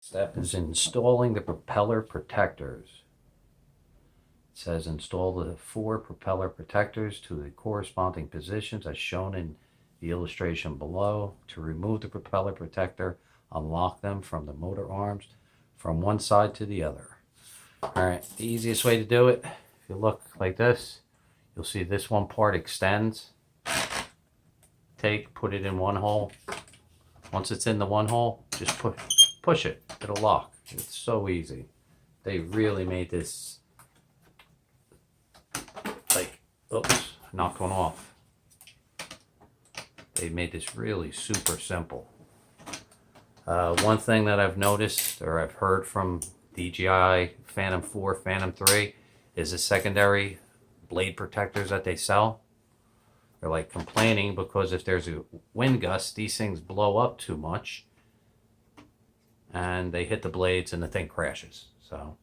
Step is installing the propeller protectors. It says install the 4 propeller protectors to the corresponding positions as shown in the illustration below. To remove the propeller protector, unlock them from the motor arms from one side to the other. Alright, the easiest way to do it, if you look like this, you'll see this one part extends. Put it in one hole. Once it's in the one hole, just push it. It'll lock. It's so easy. They really made this, like, oops, knocked one off. They made this really super simple. One thing that I've noticed, or I've heard from DJI Phantom 4, Phantom 3, is the secondary blade protectors that they sell. They're like complaining because if there's a wind gust, these things blow up too much and they hit the blades and the thing crashes. So